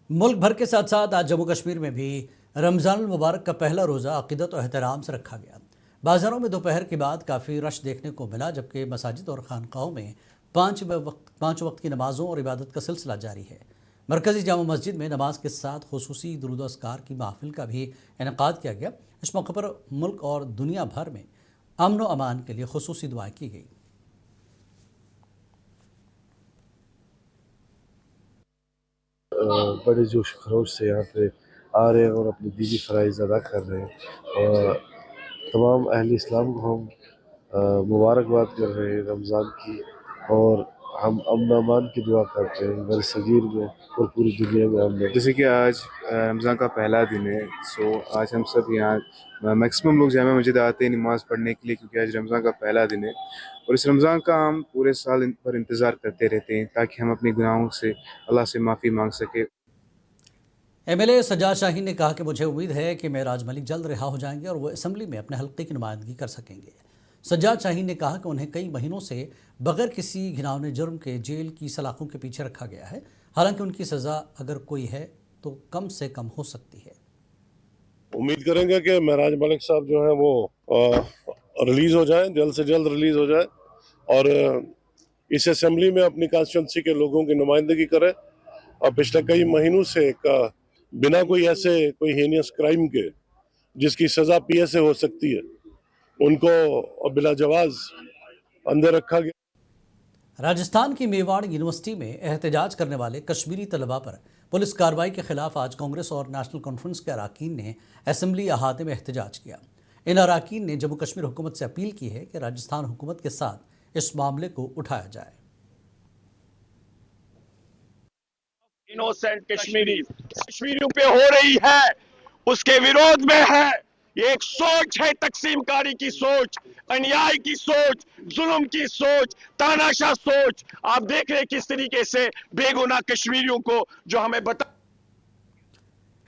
मुल्क भर के साथ साथ आज जम्मू कश्मीर में भी रमज़ान मुबारक का पहला रोज़ा अक़ीदत और एहतराम से रखा गया। बाज़ारों में दोपहर के बाद काफ़ी रश देखने को मिला, जबकि मसाजिद और खानकाहों में पाँच वक्त की नमाज़ों और इबादत का सिलसिला जारी है। मरकज़ी जामा मस्जिद में नमाज के साथ खुसूसी दुरूद व अस्कार की महफिल का भी इनेकाद किया गया। इस मौके पर मुल्क और दुनिया भर में अमन व अमान के लिए खुसूसी दुआएँ की गई। बड़े जोश खरोश से यहाँ पे आ रहे हैं और अपनी दीनी फ़राइज़ अदा कर रहे हैं और तमाम अहल इस्लाम को हम मुबारकबाद कर रहे हैं रमज़ान की, और हम अमन अमान की दुआ करते हैं बर सगीर में और पूरी दुनिया में अमन। जैसे कि आज रमज़ान का पहला दिन है, सो आज हम सब यहाँ मैक्सिमम लोग जामा मस्जिद आते हैं नमाज़ पढ़ने के लिए, क्योंकि आज रमज़ान का पहला दिन है और इस रमज़ान का हम पूरे साल पर इंतज़ार करते रहते हैं ताकि हम अपने गुनाहों से अल्लाह से माफ़ी मांग सके। MLA सज्जाद शाहीन ने कहा कि मुझे उम्मीद है कि मेराज मलिक जल्द रिहा हो जाएंगे और वो असम्बली में अपने हल्के की नुमाइंदगी कर सकेंगे। सज्जाद शाहीन ने कहा कि उन्हें कई महीनों से बगैर किसी घिनौने जुर्म के जेल की सलाखों के पीछे रखा गया है। हालांकि उनकी सज़ा अगर कोई है तो कम से कम हो सकती है। उम्मीद करेंगे कि मेराज मलिक साहब जो है वो रिलीज़ हो जाएं, जल्द से जल्द रिलीज़ हो जाए और इस असेंबली में अपनी कॉन्स्टिट्यूंसी के लोगों की नुमाइंदगी करें। और पिछले कई महीनों से बिना कोई हेनियस क्राइम के जिसकी सज़ा पीए से हो सकती है, उनको बिला जवाज अंदर रखा गया। राजस्थान की मेवाड़ यूनिवर्सिटी में एहतजाज करने वाले कश्मीरी तलबा पर पुलिस कार्रवाई के खिलाफ आज कांग्रेस और नेशनल कॉन्फ्रेंस के अरकान ने असेंबली अहाते में एहतजाज किया। इन अरकान ने जम्मू कश्मीर हुकूमत से अपील की है कि राजस्थान हुकूमत के साथ इस मामले को उठाया जाए। इनोसेंट कश्मीरियों पे हो रही है, उसके विरोध में है। ये एक सोच है, तकसीमकारी की सोच, अन्याय की सोच, जुल्म की सोच, तानाशाह सोच। आप देख रहे हैं किस तरीके से बेगुनाह कश्मीरियों को जो हमें बता।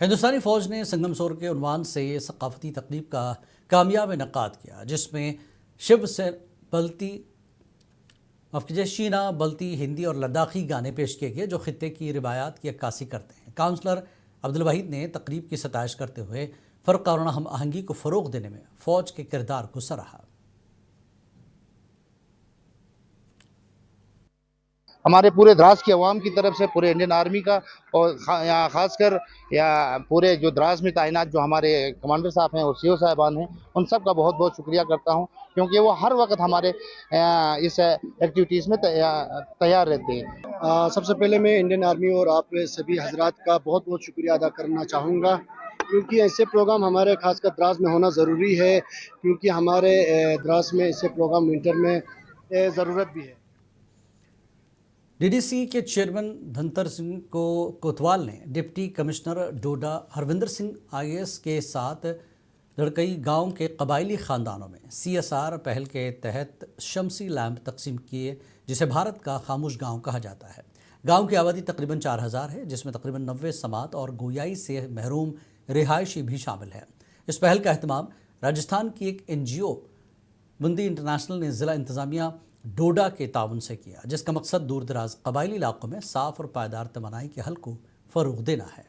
हिंदुस्तानी फ़ौज ने संगमसोर के उन्वान से सकाफती तकरीब का कामयाब इनेकाद किया, जिसमें शिव से बलती शीना बलती हिंदी और लद्दाखी गाने पेश किए गए जो खित्ते की रिवायात की अक्कासी करते हैं। काउंसलर अब्दुल वहीद ने तकरीब की सताइश करते हुए फ़र्क़ाराना हम आहंगी को फ़रोग़ देने में फ़ौज के किरदार को सराहा। हमारे पूरे द्रास की आवाम की तरफ से, पूरे इंडियन आर्मी का और ख़ासकर या पूरे जो द्रास में तैनात जो हमारे कमांडर साहब हैं और CO साहबान हैं, उन सब का बहुत बहुत शुक्रिया करता हूं, क्योंकि वो हर वक्त हमारे इस एक्टिविटीज़ में तैयार रहते हैं। सबसे पहले मैं इंडियन आर्मी और आप सभी हजरात का बहुत बहुत शुक्रिया अदा करना चाहूँगा, क्योंकि ऐसे प्रोग्राम हमारे खासकर द्रास में होना ज़रूरी है, क्योंकि हमारे द्रास में ऐसे प्रोग्राम विंटर में ज़रूरत भी है। DDC के चेयरमैन धनतर सिंह कोतवाल ने डिप्टी कमिश्नर डोडा हरविंदर सिंह IAS के साथ लड़कई गांव के कबायली ख़ानदानों में CSR पहल के तहत शमसी लैंप तकसीम किए, जिसे भारत का खामोश गांव कहा जाता है। गांव की आबादी तकरीबन 4000 है, जिसमें तकरीबन 90 समात और गोयाई से महरूम रिहायशी भी शामिल है। इस पहल का अहतमाम राजस्थान की एक NGO बुंदी इंटरनेशनल ने ज़िला इंतज़ामिया डोडा के ताउन से किया, जिसका मकसद दूर दराज कबायली इलाकों में साफ़ और पायदार तवानाई के हल को फ़रोग़ देना है।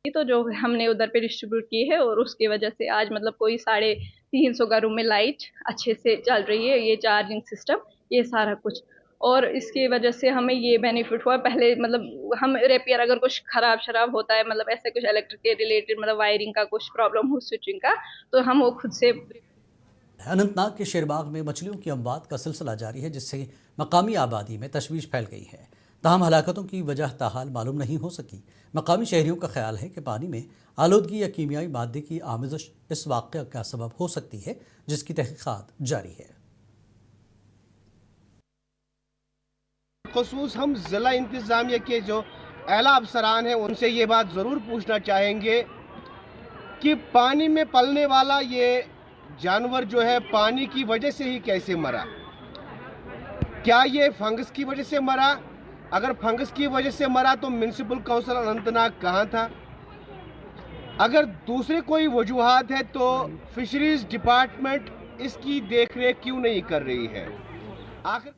तो जो हमने उधर पे डिस्ट्रीब्यूट की है और उसकी वजह से आज मतलब कोई 350 घरों में लाइट अच्छे से चल रही है, ये चार्जिंग सिस्टम, ये सारा कुछ, और इसकी वजह से हमें ये बेनिफिट हुआ। पहले मतलब हम रिपेयर अगर कुछ खराब होता है, मतलब ऐसे कुछ इलेक्ट्रिक के रिलेटेड, मतलब वायरिंग का कुछ प्रॉब्लम हो, स्विचिंग का, तो हम वो खुद से। अनंतनाग के शेरबाग में मछलियों की अमवात का सिलसिला जारी है, जिससे मकामी आबादी में तशवीश फैल गई है। ताहम हलाकतों की वजह ताहाल मालूम नहीं हो सकी। मकामी शहरियों का ख्याल है कि पानी में आलूदगी या कीमियाई मादे की आमिज़श इस वाक़या का सबब हो सकती है, जिसकी तहक़ीक़ात जारी है। ख़ुसूस हम ज़िला इंतज़ामिया के जो आला अफसरान हैं उनसे ये बात ज़रूर पूछना चाहेंगे कि पानी में पलने वाला ये जानवर जो है पानी की वजह से ही कैसे मरा? क्या ये फंगस की वजह से मरा? अगर फंगस की वजह से मरा तो म्युनिसिपल काउंसिल अनंतनाग कहाँ था? अगर दूसरे कोई वजूहात है तो फिशरीज डिपार्टमेंट इसकी देखरेख क्यों नहीं कर रही है? आखिर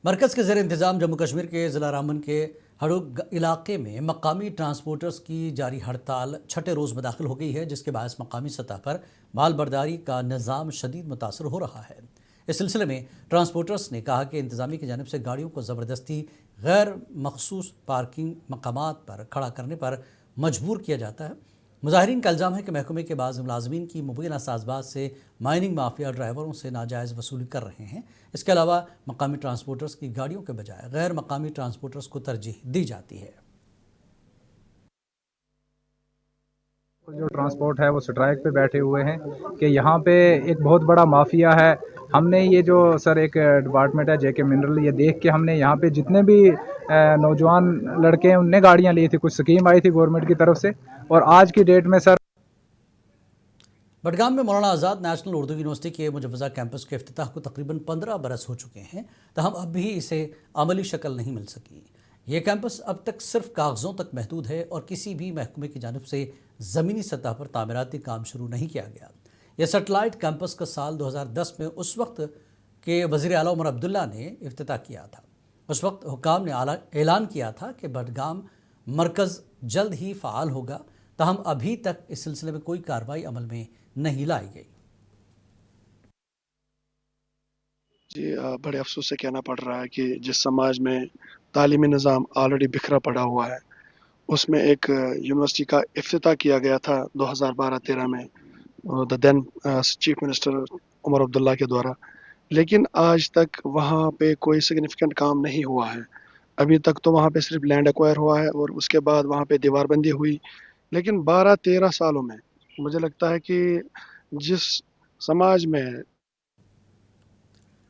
मरकज़ के ज़ेर इंतज़ाम जम्मू कश्मीर के ज़िला रामबन के हड़ुग इलाके में मकामी ट्रांसपोर्टर्स की जारी हड़ताल छठे रोज़ में दाखिल हो गई है, जिसके बायस मकामी सतह पर माल बर्दारी का निज़ाम शदीद मुतासर हो रहा है। इस सिलसिले में ट्रांसपोर्टर्स ने कहा कि इंतज़ामिया की जानिब से गाड़ियों को ज़बरदस्ती गैर मखसूस पार्किंग मकामात पर खड़ा करने पर मजबूर किया जाता है। मुजाहिरीन का इल्ज़ाम है कि महकमे के बाज़ मुलाजमीन की मुबैना साज़बाज़ से माइनिंग माफिया ड्राइवरों से नाजायज़ वसूली कर रहे हैं। इसके अलावा मकामी ट्रांसपोर्टर्स की गाड़ियों के बजाय गैर मकामी ट्रांसपोर्टर्स को तरजीह दी जाती है। जो ट्रांसपोर्ट है वो स्ट्राइक पे बैठे हुए हैं कि यहाँ पे एक बहुत बड़ा माफिया है। हमने ये जो सर एक डिपार्टमेंट है जेके मिनरल, ये देख के हमने यहाँ पे जितने भी नौजवान लड़के हैं उनने गाड़ियाँ ली थी, कुछ स्कीम आई थी गवर्नमेंट की तरफ से, और आज की डेट में सर बडगाम में मौलाना आज़ाद नेशनल उर्दू यूनिवर्सिटी के मुजव्वज़ा कैंपस के इफ्तिताह को तकरीबन 15 बरस हो चुके हैं, तहम अब भी इसे अमली शक्ल नहीं मिल सकी। ये कैंपस अब तक सिर्फ कागज़ों तक महदूद है और किसी भी महकमे की जानिब से ज़मीनी सतह पर तामीराती काम शुरू नहीं किया गया। यह सेटेलाइट कैंपस का साल 2010 में उस वक्त के वज़ीर आला उमर अब्दुल्ला ने इफ्तिताह किया था। उस वक्त हुकाम ने ऐलान किया था कि बडगाम मरकज़ जल्द ही फ़ाल होगा, तहम अभी तक इस सिलसिले में कोई कार्रवाई अमल में नहीं लाई गई। जी बड़े अफसोस से कहना पड़ रहा है कि जिस समाज में तालीमी निज़ाम ऑलरेडी बिखरा पड़ा हुआ है, उसमें एक यूनिवर्सिटी का इफ्तिताह किया गया था 2012-13 में the then chief minister Omar Abdullah के द्वारा, लेकिन आज तक वहाँ पे कोई सिग्निफिकेंट काम नहीं हुआ है। अभी तक तो वहाँ पे सिर्फ लैंड एक्वायर हुआ है और उसके बाद वहाँ पे दीवारबंदी हुई, लेकिन 12-13 सालों में मुझे लगता है कि जिस समाज में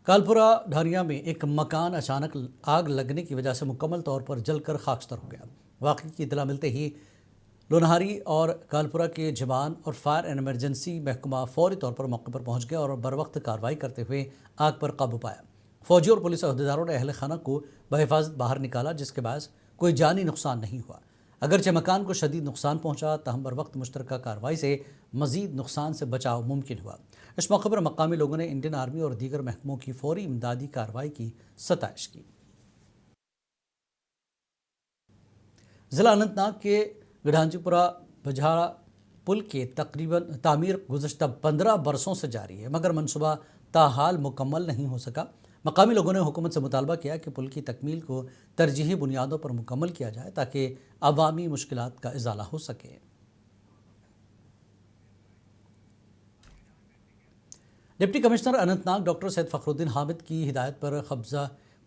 कालपुरा ढारिया में एक मकान अचानक आग लगने की वजह से मुकम्मल तौर पर जलकर खाकस्तर हो गया। वाक़ई की इत्तला मिलते ही लोनहारी और कालपुरा के जवान और फायर एंड इमरजेंसी महकमा फौरी तौर पर मौके पर पहुंच गए और बरवक्त कार्रवाई करते हुए आग पर काबू पाया। फौजी और पुलिस अहदेदारों ने अहल खाना को बहिफाजत बाहर निकाला, जिसके बायस कोई जानी नुकसान नहीं हुआ। अगरचे मकान को शदीद नुकसान पहुंचा, तहम बर वक्त मुश्तरका कार्रवाई से मज़ीद नुकसान से बचाव मुमकिन हुआ। इस मौके पर मकामी लोगों ने इंडियन आर्मी और दीगर महकमों की फौरी इमदादी कार्रवाई की सताइश की। ज़िला अनंतनाग के गढ़ांजीपुरा बजारा पुल के तकरीबन तामीर गुज़श्ता 15 बरसों से जारी है, मगर मनसूबा ताहाल मुकम्मल नहीं हो सका। मकामी लोगों ने हुकूमत से मुतालबा किया कि पुल की तकमील को तरजीही बुनियादों पर मुकम्मल किया जाए ताकि अवामी मुश्किलात का इजाला हो सके। Deputy commissioner Anantnag doctor Syed Fakhruddin Hamid की हिदायत पर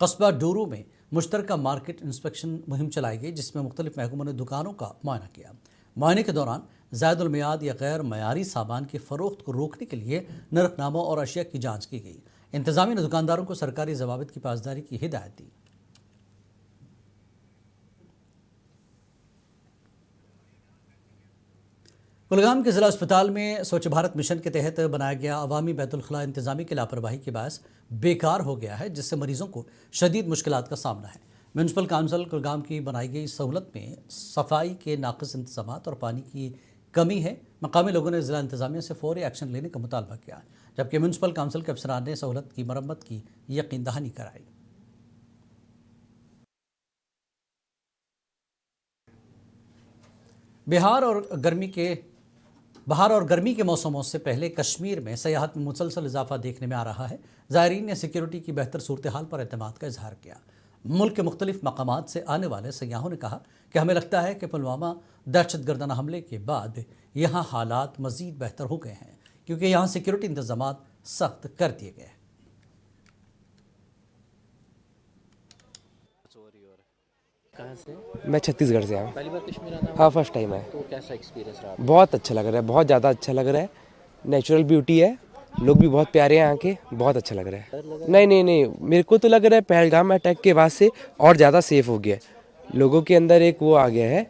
कस्बा डोरू में मुश्तरका मार्केट इंस्पेक्शन मुहिम चलाई गई, जिसमें मुख्तलिफ महकमों ने दुकानों का मुआयना किया। मुआयने के दौरान ज़ायदुल मियाद या गैर मयारी सामान की फ़रोख्त को रोकने के लिए नरकनामों और अशिया की जाँच की गई। इंतज़ामिया ने दुकानदारों को सरकारी ज़वाबित की पासदारी की हिदायत दी। कुलगाम के ज़िला अस्पताल में स्वच्छ भारत मिशन के तहत बनाया गया अवामी बैतुल-खला इंतज़ामी की लापरवाही के बायस बेकार हो गया है, जिससे मरीज़ों को शदीद मुश्किलात का सामना है। म्यूनसिपल काउंसिल कुलगाम की बनाई गई सहूलत में सफाई के नाक़िस इंतज़ामात और पानी की कमी है। मकामी लोगों ने ज़िला इंतज़ामिया से फौरी एक्शन लेने का मुतालबा किया, जबकि म्यूनसिपल काउंसिल के अफसरान ने सहूलत की मरम्मत की यकीन दहानी कराई। बहार और गर्मी के मौसमों से पहले कश्मीर में सयाहत में मुसलसल इजाफा देखने में आ रहा है। ज़ायरीन ने सिक्योरिटी की बेहतर सूरत हाल पर एतमाद का इजहार किया। मुल्क के मुख्तलिफ मकामात से आने वाले सयाहों ने कहा कि हमें लगता है कि पुलवामा दहशतगर्दाना हमले के बाद यहाँ हालात मज़ीद बेहतर हो गए हैं, क्योंकि यहाँ सिक्योरिटी इंतजामात सख्त कर दिए गए हैं। कहाँ से? मैं छत्तीसगढ़ से आया। पहली बार कश्मीर आना? हाँ, फर्स्ट टाइम है। तो कैसा एक्सपीरियंस रहा? बहुत अच्छा लग रहा है, बहुत ज़्यादा अच्छा लग रहा है। नेचुरल ब्यूटी है, लोग भी बहुत प्यारे हैं यहाँ के, बहुत अच्छा लग रहा है। नहीं, मेरे को तो लग रहा है पहलगाम अटैक के बाद से और ज़्यादा सेफ हो गया है। लोगों के अंदर एक वो आ गया है